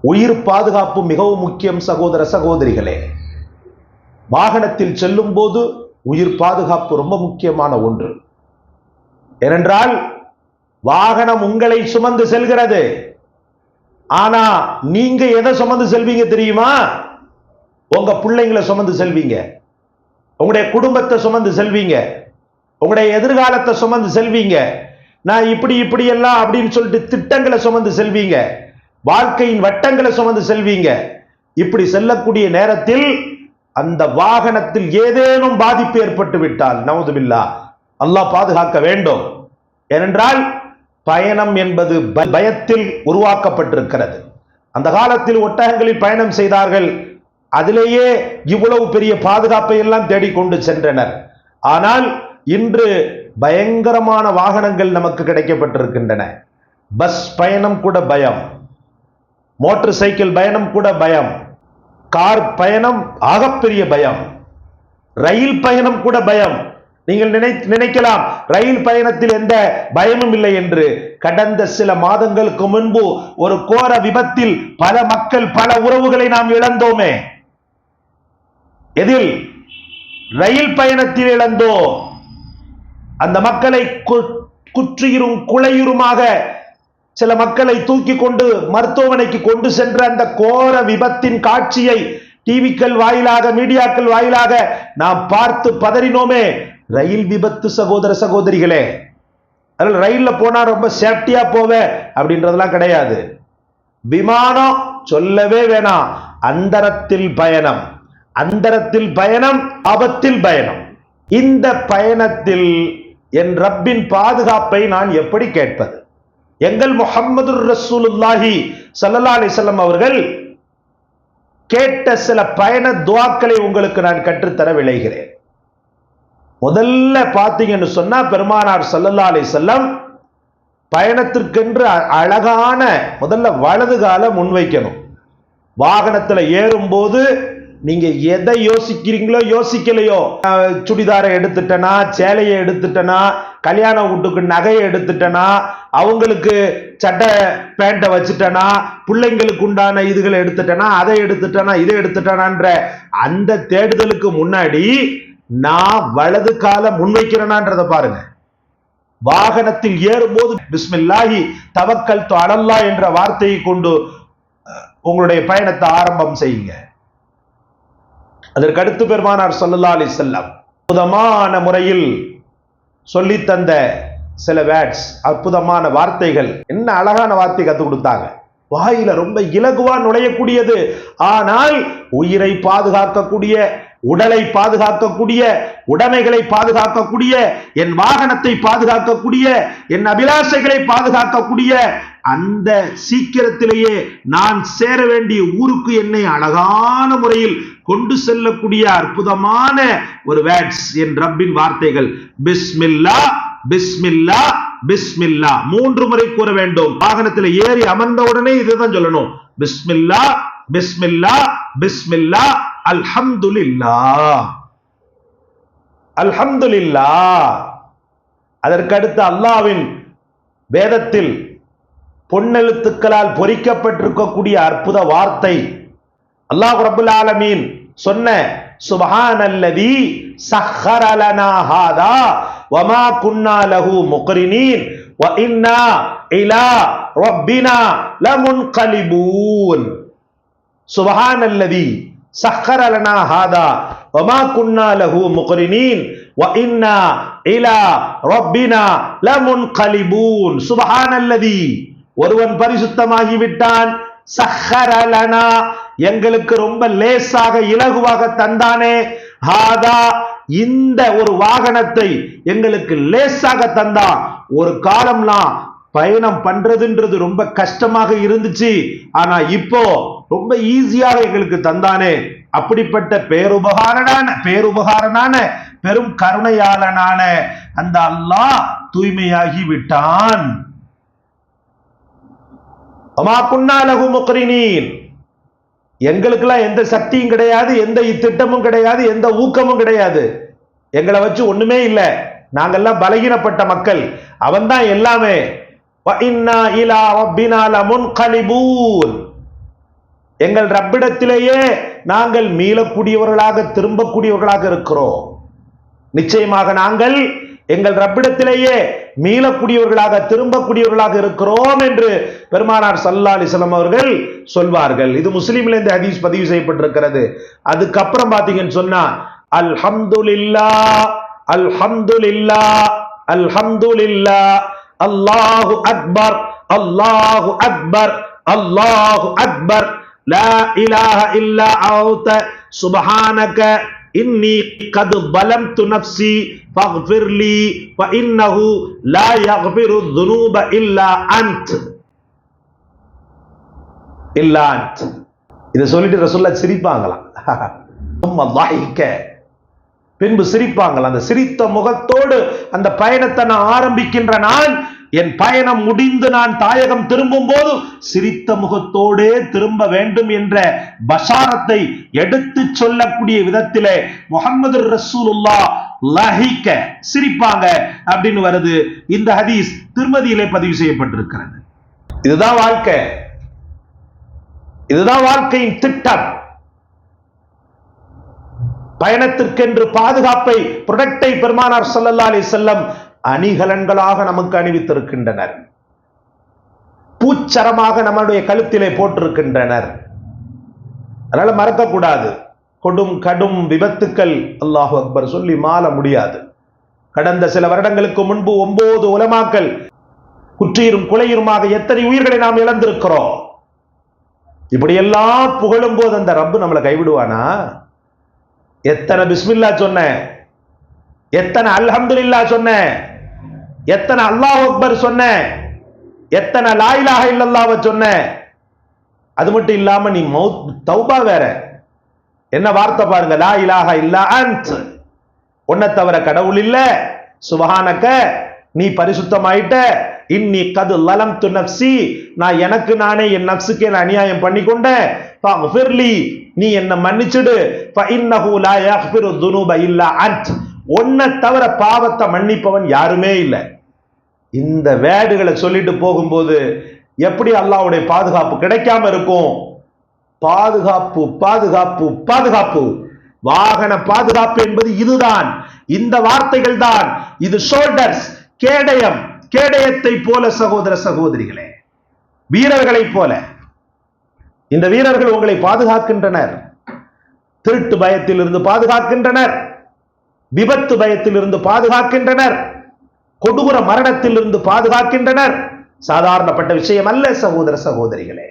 உயிர் பாதுகாப்பு மிகவும் முக்கியம் சகோதர சகோதரிகளே. வாகனத்தில் செல்லும் போது உயிர் பாதுகாப்பு ரொம்ப முக்கியமான ஒன்று. ஏனென்றால் வாகனம் உங்களை சுமந்து செல்கிறது. ஆனா நீங்க எதை சுமந்து செல்வீங்க தெரியுமா? உங்க பிள்ளைங்களை சுமந்து செல்வீங்க, உங்களுடைய குடும்பத்தை சுமந்து செல்வீங்க, உங்களுடைய எதிர்காலத்தை சுமந்து செல்வீங்க. நான் இப்படி எல்லாம் அப்படின்னு சொல்லிட்டு திட்டங்களை சுமந்து செல்வீங்க, வாழ்க்கையின் வட்டங்களை சுமந்து செல்வீங்க. இப்படி செல்லக்கூடிய நேரத்தில் அந்த வாகனத்தில் ஏதேனும் பாதிப்பு ஏற்பட்டு விட்டால் நவுதுபில்லாஹ், அல்லாஹ் பாதுகாக்க வேண்டும். ஏனென்றால் பயணம் என்பது பயத்தில் உருவாக்கப்பட்டிருக்கிறது. அந்த காலத்தில் ஒட்டகங்களில் பயணம் செய்தார்கள், அதிலேயே இவ்வளவு பெரிய பாதுகாப்பை எல்லாம் தேடிக்கொண்டு சென்றனர். ஆனால் இன்று பயங்கரமான வாகனங்கள் நமக்கு கிடைக்கப்பட்டிருக்கின்றன. பஸ் பயணம் கூட பயம், மோட்டார் சைக்கிள் பயணம் கூட பயம், கார் பயணம் ஆகப்பெரிய பயம், ரயில் பயணம் கூட பயம். நீங்கள் நினைக்கலாம் ரயில் பயணத்தில் எந்த பயமும் இல்லை என்று. கடந்த சில மாதங்களுக்கு முன்பு ஒரு கோர விபத்தில் பல மக்கள், பல உறவுகளை நாம் இழந்தோமே. எதில்? ரயில் பயணத்தில் இழந்தோம். அந்த மக்களை குற்றியும் குலையுருமாக சில மக்களை தூக்கி கொண்டு மருத்துவமனைக்கு கொண்டு சென்ற அந்த கோர விபத்தின் காட்சியை டிவிக்கள் வாயிலாக, மீடியாக்கள் வாயிலாக நாம் பார்த்து பதறினோமே. ரயில் விபத்து சகோதர சகோதரிகளே, அதில் ரயில்ல போனா ரொம்ப சேஃப்டியா போவே அப்படின்றதெல்லாம் கிடையாது. விமானம் சொல்லவே வேணாம், அந்தரத்தில் பயணம், அந்தரத்தில் பயணம், ஆபத்தில் பயணம். இந்த பயணத்தில் என் ரப்பின் பாதுகாப்பை நான் எப்படி கேட்பது? எங்கள் முஹம்மது ரசூலுல்லாஹி ஸல்லல்லாஹு அலைஹி வஸல்லம் அவர்கள் கேட்ட சில பயண துஆக்களை உங்களுக்கு நான் கற்றுத்தர விளைகிறேன். முதல்ல பார்த்தீங்கன்னு சொன்னா பெருமானார் ஸல்லல்லாஹு அலைஹி வஸல்லம் பயணத்திற்கென்று அழகான முதல்ல வலது கால முன்வைக்கணும். வாகனத்துல ஏறும் போது நீங்க எதை யோசிக்கிறீங்களோ யோசிக்கலையோ, சுடிதாரை எடுத்துட்டனா, சேலையை எடுத்துட்டனா, கல்யாண வீட்டுக்கு நகையை எடுத்துட்டனா, அவங்களுக்கு சட்டை பேண்ட்டை வச்சுட்டனா, பிள்ளைங்களுக்கு உண்டான இதுகளை எடுத்துட்டனா, அதை எடுத்துட்டனா, இதை எடுத்துட்டனான்ற அந்த தேடுதலுக்கு முன்னாடி நான் வலது கால முன்வைக்கிறேனான்றத பாருங்க. வாகனத்தில் ஏறும்போது பிஸ்மில்லாஹி தவக்கல்து அலல்லாஹ் என்ற வார்த்தையை கொண்டு உங்களுடைய பயணத்தை ஆரம்பம் செய்யுங்க. அதற்கடுத்து பெருமானார் ஸல்லல்லாஹு அலைஹி வஸல்லம் அற்புதமான முறையில் சொல்லி தந்த சில வேர்ட்ஸ், அற்புதமான வார்த்தைகள். என்ன அழகான வார்த்தை கத்து கொடுத்தாங்க. வாயில ரொம்ப இலகுவா நுழையக்கூடியது, ஆனால் உயிரை பாதுகாக்கக்கூடிய, உடலை பாதுகாக்கக்கூடிய, உடைமைகளை பாதுகாக்கக்கூடிய, என் வாகனத்தை பாதுகாக்கக்கூடிய, என் அபிலாஷைகளை பாதுகாக்கக்கூடிய, அந்த சீக்கிரத்திலேயே நான் சேர வேண்டிய ஊருக்கு என்னை அழகான முறையில் கொண்டு செல்லக்கூடிய அற்புதமான ஒரு வேர்ட்ஸ் என் ரப்பின் வார்த்தைகள். பிஸ்மில்லா, பிஸ்மில்லா, பிஸ்மில்லா 3 முறை கூற வேண்டும். வாகனத்தில் ஏறி அமர்ந்த உடனே இதுதான் சொல்லணும். பிஸ்மில்லா, பிஸ்மில்லா, பிஸ்மில்லா, அல்ஹம்துலில்லாஹ், அல்ஹம்துலில்லாஹ். அதற்கடுத்து அல்லாஹ்வின் வேதத்தில் பொன்னெழுத்துக்களால் பொறிக்கப்பட்டிருக்கக்கூடிய அற்புத வார்த்தை, அல்லாஹ் ரப்புல் ஆலமீன் சொன்ன சுப்ஹானல்லதி சஹ்ஹர லனா ஹாதா வமா குன்னா லஹு முக்ரினீன் வ இன்னா இலா ரப்பினா லமுன்கலிபூன். சுப்ஹானல்லதி சஹ்ஹர லனா ஹாதா வமா குன்னா லஹு முக்ரினீன் வ இன்னா இலா ரப்பினா லமுன்கலிபூன். சுப்ஹானல்லதி, ஒருவன் பரிசுத்தமாகி விட்டான். சஹ்ஹர லனா, எங்களுக்கு ரொம்ப லேசாக இலகுவாக தந்தானே. ஹாதா, இந்த ஒரு வாகனத்தை எங்களுக்கு லேசாக தந்தான். ஒரு காலம்லாம் பயணம் பண்றதுன்றது ரொம்ப கஷ்டமாக இருந்துச்சு, ஆனா இப்போ ரொம்ப ஈஸியாக எங்களுக்கு தந்தானே. அப்படிப்பட்ட பேருபகாரனான பெரும் கருணையாளனான அந்த அல்லாஹ் தூய்மையாகி விட்டான். எங்களுக்கெல்லாம் எந்த சக்தியும் கிடையாது, எந்த திட்டமும் கிடையாது, எந்த ஊக்கமும் கிடையாது. எங்களை வச்சு ஒண்ணுமே இல்லை, நாங்கெல்லாம் பலகீனப்பட்ட மக்கள். அவன் தான் எல்லாமே. எங்கள் ரப்பிடத்திலேயே நாங்கள் மீளக்கூடியவர்களாக திரும்பக்கூடியவர்களாக இருக்கிறோம். நிச்சயமாக நாங்கள் எங்கள் ரப்பிடத்திலேயே மீளக்கூடியவர்களாக திரும்பக்கூடியவர்களாக இருக்கிறோம் என்று பெருமானார் ஸல்லல்லாஹு அலைஹி வஸல்லம் அவர்கள் சொல்வார்கள். இது முஸ்லிம்ல இந்த ஹதீஸ் பதிவு செய்யப்பட்டிருக்கிறது. அதுக்கப்புறம் பாத்தீங்கன்னு சொன்னா அல்ஹம்துலில்லாஹ் அல்ஹம்துலில்லாஹ் அல்ஹம்துலில்லாஹ் அல்லாஹு அக்பர் அல்லாஹு அக்பர் அல்லாஹு அக்பர் லா இலாஹ இல்லா அன்த சுப்ஹானக இன்னி கத் ظلمت நஃப்ஸி ஃபக்ஃபிர் லீ ஃபஇன்னஹு லா யக்ஃபிரு ذுனூப இல்லா அன்த் இல்லா அன்த். இத சொல்லிட்டு ரசூலுல்லாஹ் சிரிப்பாங்களாம். ضحك பின்பு சிரிப்பாங்களாம். அந்த சிரித்த முகத்தோடு அந்த பயணத்தை நான் ஆரம்பிக்கின்ற நான், என் பயணம் முடிந்து நான் தாயகம் திரும்பும் போது சிரித்த முகத்தோடே திரும்ப வேண்டும் என்ற பஷாரத்தை எடுத்து சொல்லக்கூடிய விதத்திலே முஹம்மது ரசூலுல்லாஹ் லஹிக சிரிப்பாங்க அப்படின்னு வருது. இந்த ஹதீஸ் திருமதியிலே பதிவு செய்யப்பட்டிருக்கிறது. இதுதான் வாழ்க்கை, இதுதான் வாழ்க்கையின் திட்டம். பயணத்திற்கென்று பாதுகாப்பை புரொடக்டை பெருமானார் ஸல்லல்லாஹு அலைஹி வஸல்லம் அணிகலன்களாக நமக்கு அணிவித்திருக்கின்றனர். பூச்சரமாக நம்முடைய கழுத்திலே போட்டிருக்கின்றனர். அதனால மறக்கக்கூடாது. கடும் விபத்துக்கள் அல்லாஹு அக்பர் சொல்லி மாள முடியாது. கடந்த சில வருடங்களுக்கு முன்பு 9 உலமாக்கள் குற்றீரும் குலையுமாக எத்தனை உயிர்களை நாம் இழந்திருக்கிறோம். இப்படியெல்லாம் புகழும் போது அந்த ரப்பு நம்மளை கைவிடுவானா? எத்தனை பிஸ்மில்லா சொன்ன, எத்தனை அல்ஹம்துலில்லாஹ் சொன்ன, எத்தனை அல்லாஹ் அக்பர் சொன்ன, எத்தனை லா இலாஹ இல்லல்லாஹ் சொன்ன. அது மட்டும் இல்லாம நீ தௌபா வேற. என்ன வார்த்தை பாருங்க, லா இலாஹ இல்லா அன்த், உன்னை தவிர கடவுள் இல்ல, சுப்ஹானக நீ பரிசுத்தமாயிட்ட, இன்னி கத் ظلمت நஃப்ஸி நான் எனக்கு நானே என் நஃப்ஸுக்கே நான் அநியாயம் பண்ணிக்கொண்டேன், ஃபக்ஃபிர் லீ நீ என்ன மன்னிச்சிடு, ஃபஇன்னஹு லா யக்ஃபிரு ذுனூப இல்லா அன்த், உன்னை தவிர பாவத்தை மன்னிப்பவன் யாருமே இல்லை. இந்த வேர்டுகளை சொல்லிட்டு போகும்போது எப்படி அல்லாஹ்வுடைய பாதுகாப்பு கிடைக்காம இருக்கும்? பாதுகாப்பு பாதுகாப்பு பாதுகாப்பு. வாகன பாதுகாப்பு என்பது இதுதான், இந்த வார்த்தைகள் தான். இது ஷோல்டர்ஸ், கேடயம், கேடயத்தை போல சகோதர சகோதரிகளே, வீரர்களை போல இந்த வீரர்கள் உங்களை பாதுகாக்கின்றனர். திருட்டு பயத்தில் இருந்து பாதுகாக்கின்றனர், விபத்து பயத்தில் இருந்து பாதுகாக்கின்றனர், கொடூர மரணத்தில் இருந்து பாதுகாக்கின்றனர். சாதாரணப்பட்ட விஷயம் அல்ல சகோதர சகோதரிகளே.